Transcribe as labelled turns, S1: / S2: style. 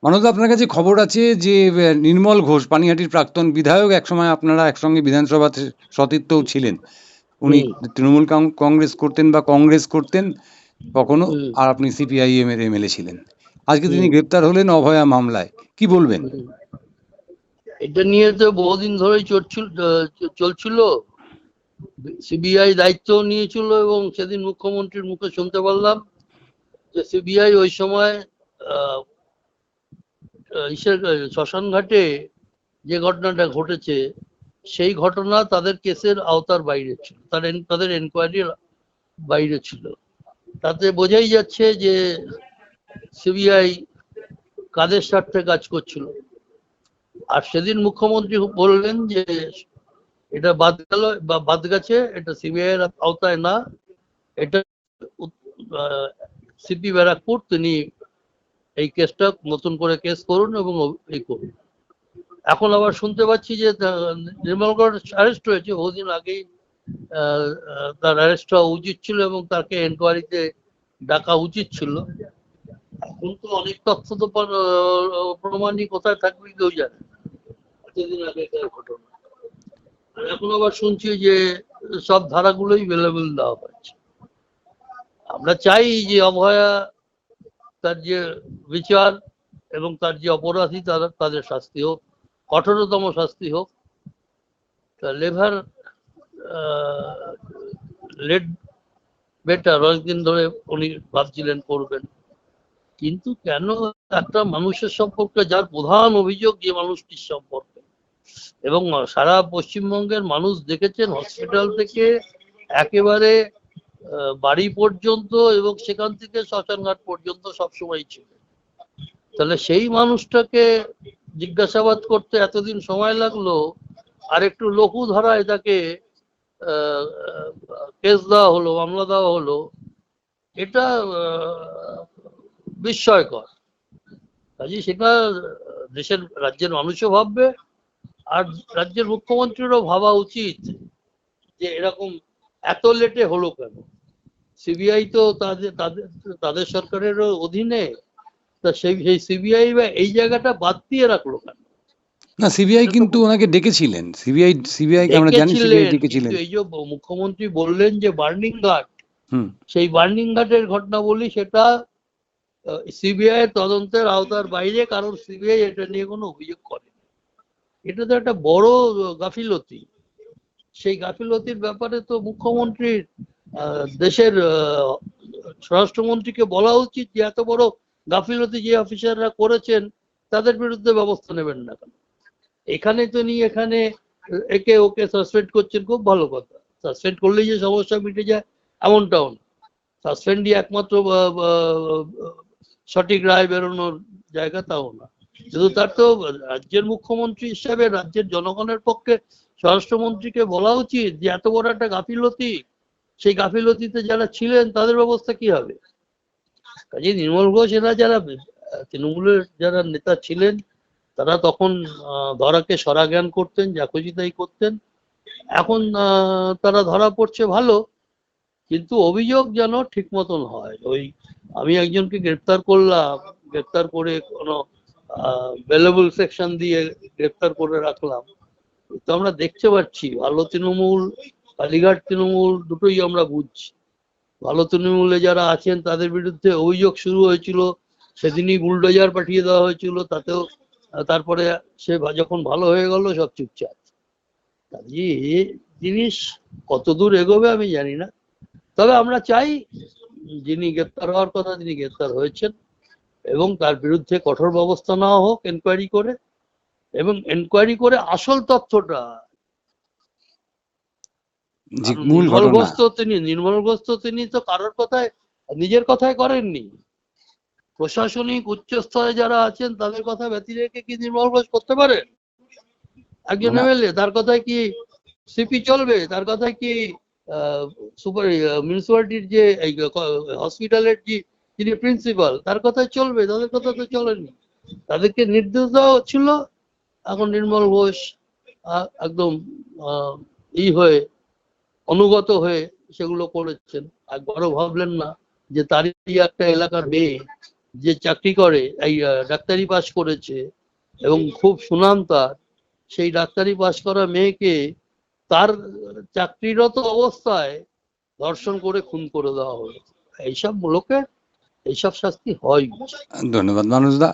S1: মানবদা, আপনার কাছে খবর আছে যে নির্মল ঘোষ, পানিহাটির প্রাক্তন বিধায়ক, একসময় আপনারা একসঙ্গে বিধানসভাতে সতীর্থও ছিলেন। উনি তৃণমূল কংগ্রেস করতেন বা কংগ্রেস করতেন কখনো, আর আপনি সিপিআইএম এর এমএলএ ছিলেন। আজকে তিনি গ্রেপ্তার হলেন অভয়া মামলায়, কি বলবেন?
S2: এটা নিয়ে তো বহুদিন ধরেই চলছিল। সিবিআই দায়িত্ব নিয়েছিল এবং সেদিন মুখ্যমন্ত্রীর মুখে শুনতে পারলাম যে সিবিআই ওই সময় শ্মশান ঘাটে যে ঘটনাটা ঘটেছে সেই ঘটনা তাদের কেসের আওতার বাইরে ছিল, তাদের এনকোয়ারির বাইরে ছিল। তাতে বোঝাই যাচ্ছে যে সিবিআই কাদের স্বার্থে কাজ করছিল। আর সেদিন মুখ্যমন্ত্রী বললেন যে এটা বাদ গেছে, এটা সিবিআই এর আওতায় না, এটা সিপি ব্যারাকপুর তিনি এই কেসটা নতুন করে কেস করুন এবং এই করুন। এখন আবার শুনতে পাচ্ছি যে নির্মল ঘোষ অ্যারেস্ট হয়েছে, বহুদিন আগেই তার অ্যারেস্ট হওয়া উচিত ছিল এবং তাকে এনকোয়ারিতে ডাকা উচিত ছিল। এখন তো অনেক তথ্য তো প্রমাণই কোথায় থাকবে কেউ জানে, এতদিন আগেকার ঘটনা। আর এখন আবার শুনছি যে সব ধারাগুলোই এভেলেবেল দেওয়া হচ্ছে। আমরা চাই যে অভয়া, তার যে বিচার এবং তার যে অপরাধী তাদের শাস্তি হোক, কঠোরতম শাস্তি হোক। লেভার লেট বেটার, অনেকদিন ধরে উনি ভাবছিলেন করবেন, কিন্তু কেন একটা মানুষের সম্পর্কে যার প্রধান অভিযোগ যে মানুষটির সম্পর্কে, এবং সারা পশ্চিমবঙ্গের মানুষ দেখেছেন হসপিটাল থেকে একেবারে বাড়ি পর্যন্ত এবং সেখান থেকে শ্মশানঘাট পর্যন্ত সবসময় ছিল, তাহলে সেই মানুষটাকে জিজ্ঞাসাবাদ করতে এতদিন সময় লাগলো, আর একটু লঘু ধারায় তাকে কেস দেওয়া হলো, মামলা দেওয়া হলো, এটা বিস্ময়কর। কাজে সেটা দেশের রাজ্যের মানুষও ভাববে, আর রাজ্যের মুখ্যমন্ত্রীরও ভাবা উচিত যে এরকম এত লেটে হলো কেন। সিবিআই তো তাদের সরকারের অধীনে, তা সেই সিবিআই বা এই জায়গাটা বাদ দিয়ে রাখলো কেন?
S1: না, সিবিআই কিন্তু ওনাকে ডেকেছিলেন, সিবিআই কে আমরা জানি সিবিআই ডেকেছিলেন।
S2: এই যে মুখ্যমন্ত্রী বললেন যে বার্নিং ঘাট, সেই বার্নিং ঘাটের ঘটনা বলি, সেটা সিবিআই তদন্তের আওতার বাইরে, কারণ সিবিআই এটা নিয়ে কোনো অভিযোগ করে। এটা তো একটা বড় গাফিলতি। সেই গাফিলতির ব্যাপারে তো মুখ্যমন্ত্রীর দেশের স্বরাষ্ট্রমন্ত্রীকে বলা উচিত যে এত বড় গাফিলতি যে অফিসাররা করেছেন তাদের বিরুদ্ধে ব্যবস্থা নেবেন না কেন। এখানে তো নিয়ে এখানে একে ওকে সাসপেন্ড করছেন, খুব ভালো কথা, সাসপেন্ড করলেই যে সমস্যা মিটে যায় এমনটাও না। সাসপেন্ডই একমাত্র সঠিক রায় বেরোনোর জায়গা তাও না, কিন্তু তার তো রাজ্যের মুখ্যমন্ত্রী হিসাবে রাজ্যের জনগণের পক্ষে স্বরাষ্ট্রমন্ত্রীকে বলা উচিত যে এত বড় একটা গাফিলতি, সেই গাফিলতিতে যারা ছিলেন তাদের ব্যবস্থা কি হবে। কাজে নির্মল ঘোষ এরা যারা তৃণমূলের যারা নেতা ছিলেন তারা তখন ধরাকে সরা জ্ঞান করতেন, যা খুশি তাই করতেন। এখন তারা ধরা পড়ছে ভালো, কিন্তু অভিযোগ যেন ঠিক মতন হয়। ওই আমি একজনকে গ্রেপ্তার করলাম, গ্রেপ্তার করে কোনো বেলেবল সেকশন দিয়ে গ্রেপ্তার করে রাখলাম, তো আমরা দেখতে পাচ্ছি ভালো তৃণমূল, কালীঘাট তৃণমূল দুটোই আমরা বুঝছি। ভালো তৃণমূলে যারা আছেন তাদের বিরুদ্ধে অভিযোগ শুরু হয়েছিল, সেদিনই বুলডোজার পাঠিয়ে দেওয়া হয়েছিল, তাতেও তারপরে সে যখন ভালো হয়ে গেল সব চুপচাপ। কাজে জিনিস কতদূর এগোবে আমি জানি না, তবে আমরা চাই যিনি গ্রেপ্তার হওয়ার কথা তিনি গ্রেপ্তার হয়েছেন এবং তার বিরুদ্ধে কঠোর ব্যবস্থা নেওয়া হোক এনকোয়ারি করে, এবং এনকোয়ারি করে আসল তথ্যটা। নির্মল ঘোষ তো তিনি তো কারোর কথায় নিজের কথায় করেননি, প্রশাসনিক উচ্চ স্তরে যারা আছেন তাদের কথা ব্যতি রেখে কি নির্মল ঘোষ করতে পারে? একজন এমএলএ, তার কথায় কি সিপি চলবে? তার কথায় কি সুপার মিউনিসিপালিটির যে হসপিটালের যিনি প্রিন্সিপাল তার কথায় চলবে? তাদের কথা তো চলেনি, তাদেরকে নির্দেশ দেওয়া ছিল। এখন নির্মল ঘোষ একদম হয়ে অনুগত হয়ে সেগুলো করেছেন, একবারও ভাবলেন না যে তারই একটা এলাকার মেয়ে যে চাকরি করে, এই ডাক্তারি পাশ করেছে এবং খুব সুনাম তার, সেই ডাক্তারি পাশ করা মেয়েকে তার চাকরিরত অবস্থায় ধর্ষণ করে খুন করে দেওয়া হলো। এইসব লোকে এইসব শাস্তি হয়।
S1: ধন্যবাদ মানুষদা।